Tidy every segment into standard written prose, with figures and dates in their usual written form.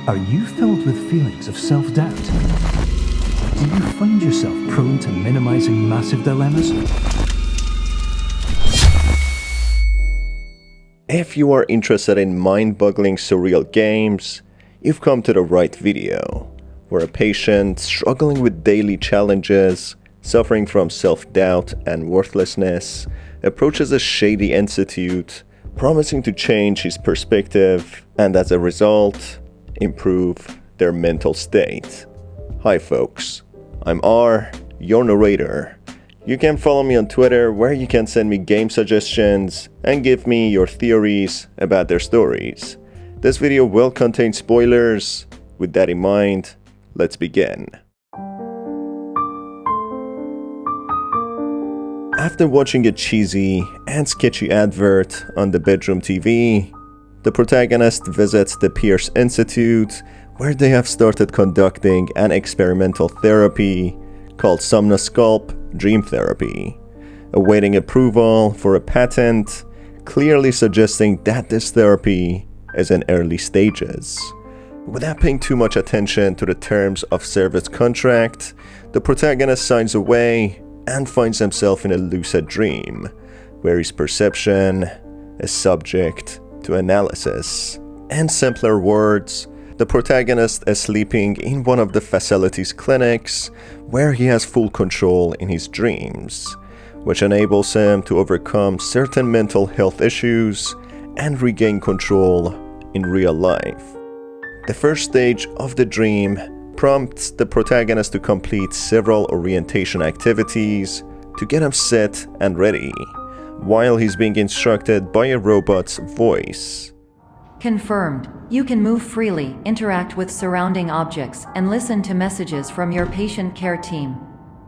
Are you filled with feelings of self-doubt? Do you find yourself prone to minimizing massive dilemmas? If you are interested in mind-boggling surreal games, you've come to the right video, where a patient struggling with daily challenges, suffering from self-doubt and worthlessness, approaches a shady institute, promising to change his perspective and as a result, improve their mental state. Hi folks, I'm R, your narrator. You can follow me on Twitter, where you can send me game suggestions and give me your theories about their stories. This video will contain spoilers. With that in mind, let's begin. After watching a cheesy and sketchy advert on the bedroom TV, the protagonist visits the Pierce Institute, where they have started conducting an experimental therapy called Somnosculp Dream Therapy, awaiting approval for a patent, clearly suggesting that this therapy is in early stages. Without paying too much attention to the terms of service contract, the protagonist signs away and finds himself in a lucid dream, where his perception is subject to analysis. In simpler words, the protagonist is sleeping in one of the facility's clinics, where he has full control in his dreams, which enables him to overcome certain mental health issues and regain control in real life. The first stage of the dream prompts the protagonist to complete several orientation activities to get him set and ready, while he's being instructed by a robot's voice. Confirmed. You can move freely, interact with surrounding objects, and listen to messages from your patient care team.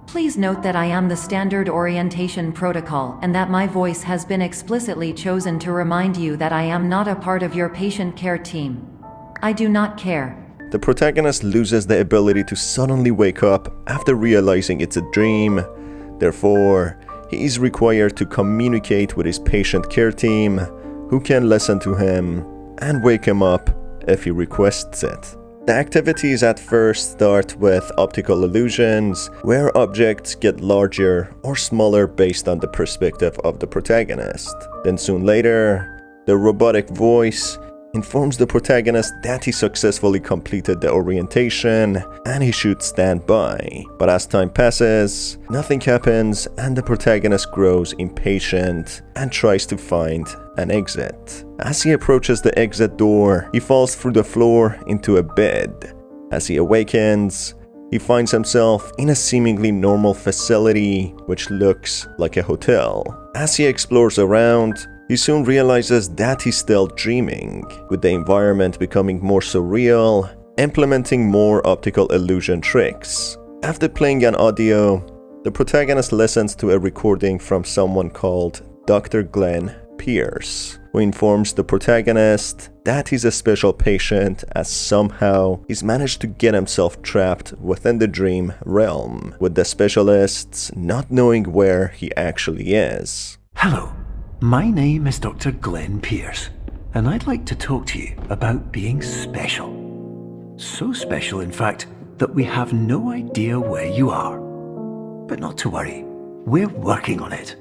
Please note that I am the standard orientation protocol and that my voice has been explicitly chosen to remind you that I am not a part of your patient care team. I do not care. The protagonist loses the ability to suddenly wake up after realizing it's a dream. Therefore, he is required to communicate with his patient care team, who can listen to him and wake him up if he requests it. The activities at first start with optical illusions, where objects get larger or smaller based on the perspective of the protagonist. Then soon later, the robotic voice informs the protagonist that he successfully completed the orientation and he should stand by. But as time passes, nothing happens and the protagonist grows impatient and tries to find an exit. As he approaches the exit door, he falls through the floor into a bed. As he awakens, he finds himself in a seemingly normal facility which looks like a hotel. As he explores around, he soon realizes that he's still dreaming, with the environment becoming more surreal, implementing more optical illusion tricks. After playing an audio, the protagonist listens to a recording from someone called Dr. Glenn Pierce, who informs the protagonist that he's a special patient as somehow he's managed to get himself trapped within the dream realm, with the specialists not knowing where he actually is. Hello, my name is Dr. Glenn Pierce, and I'd like to talk to you about being special. So special, in fact, that we have no idea where you are. But not to worry, we're working on it.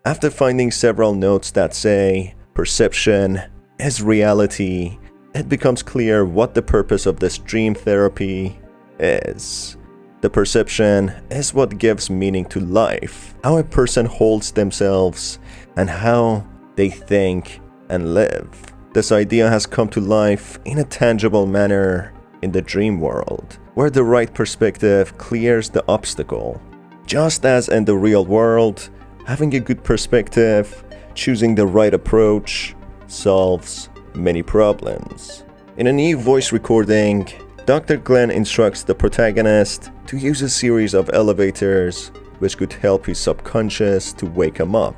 After finding several notes that say, perception is reality, it becomes clear what the purpose of this dream therapy is. The perception is what gives meaning to life, how a person holds themselves, and how they think and live. This idea has come to life in a tangible manner in the dream world, where the right perspective clears the obstacle. Just as in the real world, having a good perspective, choosing the right approach, solves many problems. In a new voice recording, Dr. Glenn instructs the protagonist to use a series of elevators which could help his subconscious to wake him up.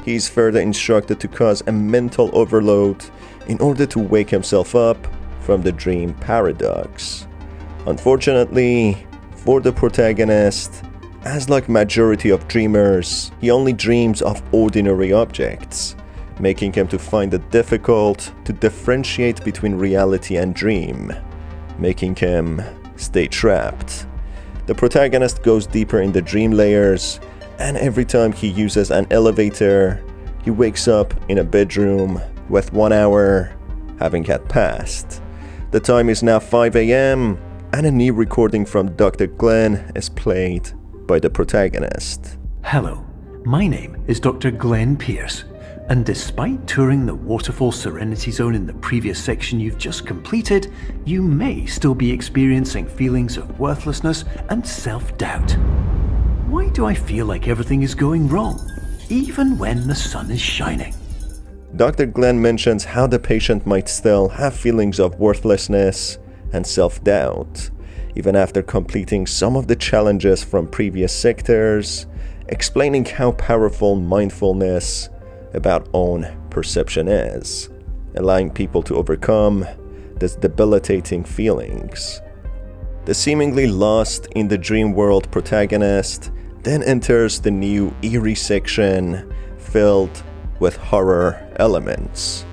He is further instructed to cause a mental overload in order to wake himself up from the dream paradox. Unfortunately, for the protagonist, as like majority of dreamers, he only dreams of ordinary objects, making him to find it difficult to differentiate between reality and dream. making him stay trapped. The protagonist goes deeper in the dream layers, and every time he uses an elevator, he wakes up in a bedroom with 1 hour having had passed. The time is now 5 a.m. and a new recording from Dr. Glenn is played by the protagonist. Hello, my name is Dr. Glenn Pierce, and despite touring the Waterfall Serenity Zone in the previous section you've just completed, you may still be experiencing feelings of worthlessness and self-doubt. Why do I feel like everything is going wrong, even when the sun is shining? Dr. Glenn mentions how the patient might still have feelings of worthlessness and self-doubt, even after completing some of the challenges from previous sectors, explaining how powerful mindfulness about own perception is, allowing people to overcome these debilitating feelings. The seemingly lost in the dream world protagonist then enters the new eerie section filled with horror elements.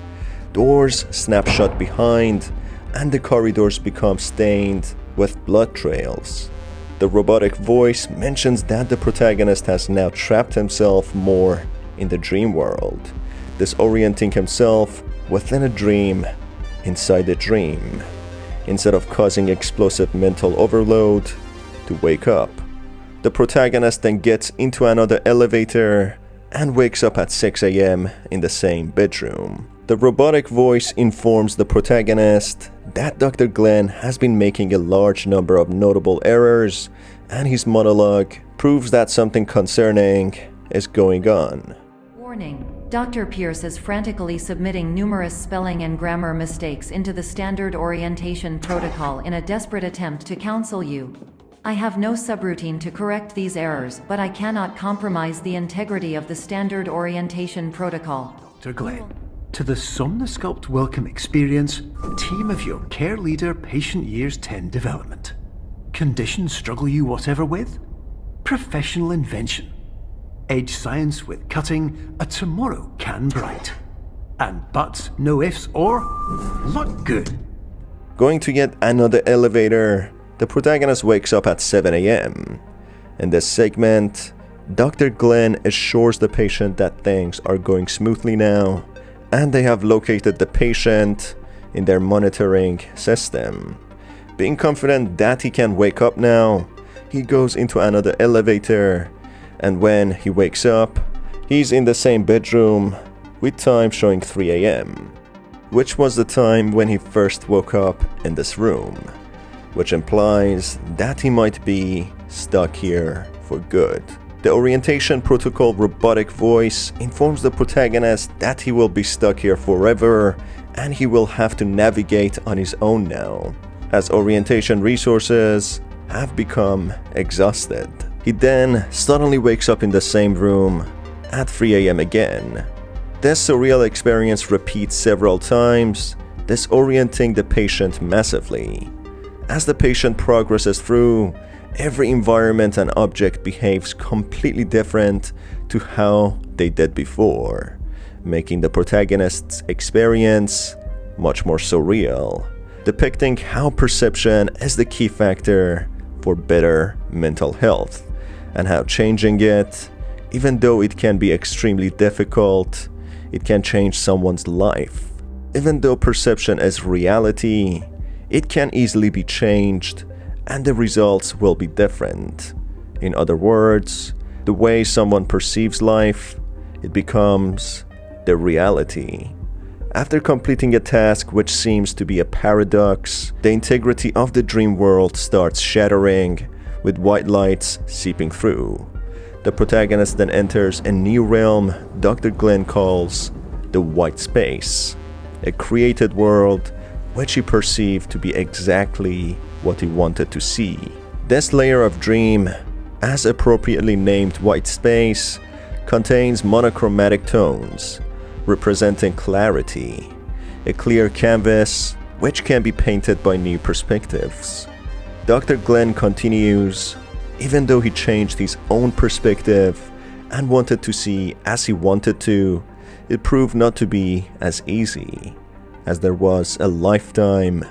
Doors snap shut behind, and the corridors become stained with blood trails. The robotic voice mentions that the protagonist has now trapped himself more in the dream world, disorienting himself within a dream inside a dream, instead of causing explosive mental overload to wake up. The protagonist then gets into another elevator and wakes up at 6 a.m. in the same bedroom. The robotic voice informs the protagonist that Dr. Glenn has been making a large number of notable errors, and his monologue proves that something concerning is going on. Warning. Dr. Pierce is frantically submitting numerous spelling and grammar mistakes into the standard orientation protocol in a desperate attempt to counsel you. I have no subroutine to correct these errors, but I cannot compromise the integrity of the standard orientation protocol. Dr. Glenn, to the Somnosculpt Welcome Experience, team of your Care Leader Patient Years 10 development. Conditions struggle you whatever with? Professional invention. Edge science with cutting, a tomorrow can bright. And buts, no ifs, or look good. Going to yet another elevator, the protagonist wakes up at 7 a.m. In this segment, Dr. Glenn assures the patient that things are going smoothly now, and they have located the patient in their monitoring system. Being confident that he can wake up now, he goes into another elevator, and when he wakes up, he's in the same bedroom with time showing 3 a.m., which was the time when he first woke up in this room, which implies that he might be stuck here for good. The orientation protocol robotic voice informs the protagonist that he will be stuck here forever, and he will have to navigate on his own now, as orientation resources have become exhausted. He then suddenly wakes up in the same room at 3 a.m. again. This surreal experience repeats several times, disorienting the patient massively. As the patient progresses through, every environment and object behaves completely different to how they did before, making the protagonist's experience much more surreal, depicting how perception is the key factor for better mental health, and how changing it, even though it can be extremely difficult, it can change someone's life. Even though perception is reality, it can easily be changed, and the results will be different. In other words, the way someone perceives life, it becomes their reality. After completing a task which seems to be a paradox, the integrity of the dream world starts shattering, with white lights seeping through. The protagonist then enters a new realm Dr. Glenn calls the white space, a created world which he perceived to be exactly what he wanted to see. This layer of dream, as appropriately named white space, contains monochromatic tones, representing clarity, a clear canvas which can be painted by new perspectives. Dr. Glenn continues, even though he changed his own perspective and wanted to see as he wanted to, it proved not to be as easy, as there was a lifetime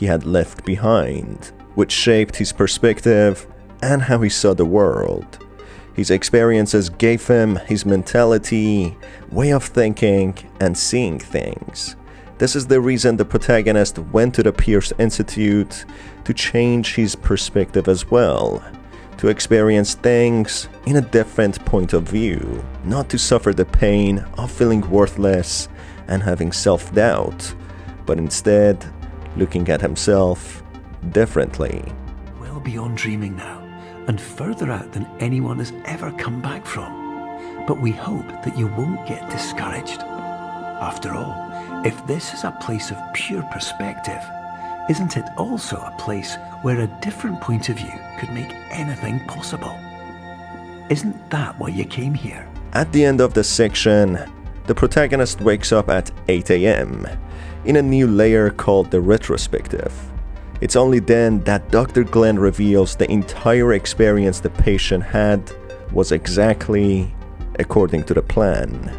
he had left behind, which shaped his perspective and how he saw the world. His experiences gave him his mentality, way of thinking, and seeing things. This is the reason the protagonist went to the Pierce Institute to change his perspective as well, to experience things in a different point of view, not to suffer the pain of feeling worthless and having self-doubt, but instead looking at himself differently. Well beyond dreaming now, and further out than anyone has ever come back from. But we hope that you won't get discouraged. After all, if this is a place of pure perspective, isn't it also a place where a different point of view could make anything possible? Isn't that why you came here? At the end of the section, the protagonist wakes up at 8 AM in a new layer called the retrospective. It's only then that Dr. Glenn reveals the entire experience the patient had was exactly according to the plan.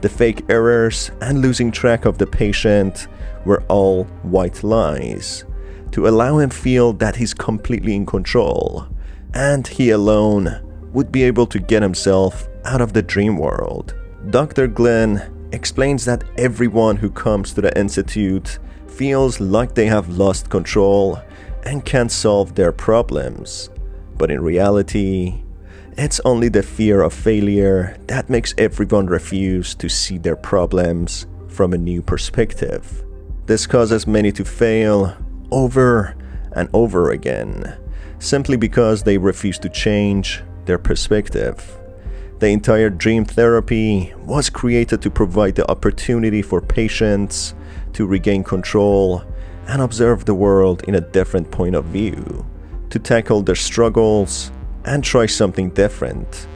The fake errors and losing track of the patient were all white lies, to allow him feel that he's completely in control, and he alone would be able to get himself out of the dream world. Dr. Glenn explains that everyone who comes to the Institute feels like they have lost control and can't solve their problems, but in reality, it's only the fear of failure that makes everyone refuse to see their problems from a new perspective. This causes many to fail over and over again, simply because they refuse to change their perspective. The entire dream therapy was created to provide the opportunity for patients to regain control and observe the world in a different point of view, to tackle their struggles and try something different.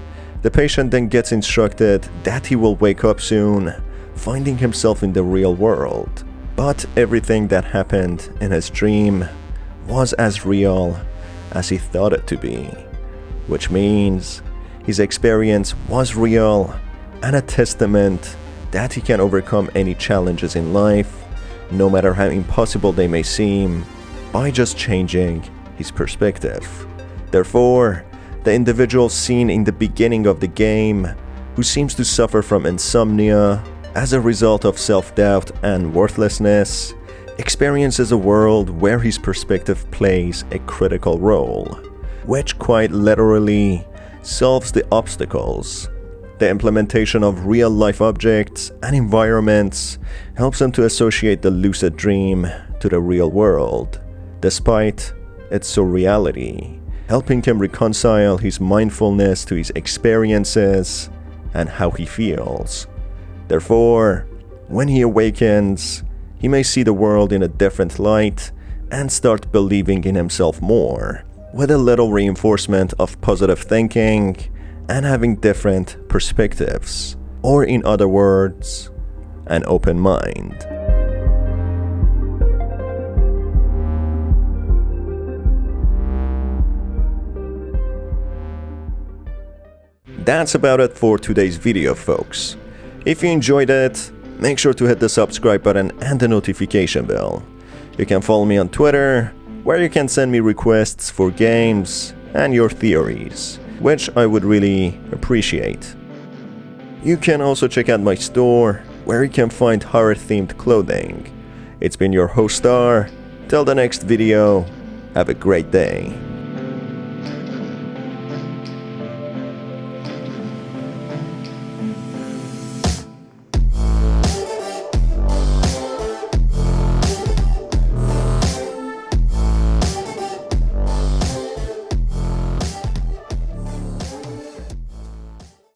The patient then gets instructed that he will wake up soon, finding himself in the real world. But everything that happened in his dream was as real as he thought it to be, which means his experience was real and a testament that he can overcome any challenges in life, no matter how impossible they may seem, by just changing his perspective. Therefore, the individual seen in the beginning of the game, who seems to suffer from insomnia as a result of self-doubt and worthlessness, experiences a world where his perspective plays a critical role, which quite literally solves the obstacles. The implementation of real-life objects and environments helps him to associate the lucid dream to the real world, despite its surreality, helping him reconcile his mindfulness to his experiences and how he feels. Therefore, when he awakens, he may see the world in a different light and start believing in himself more, with a little reinforcement of positive thinking and having different perspectives, or in other words, an open mind. That's about it for today's video, folks. If you enjoyed it, make sure to hit the subscribe button and the notification bell. You can follow me on Twitter, where you can send me requests for games and your theories, which I would really appreciate. You can also check out my store, where you can find horror-themed clothing. It's been your host Star. Till the next video, have a great day.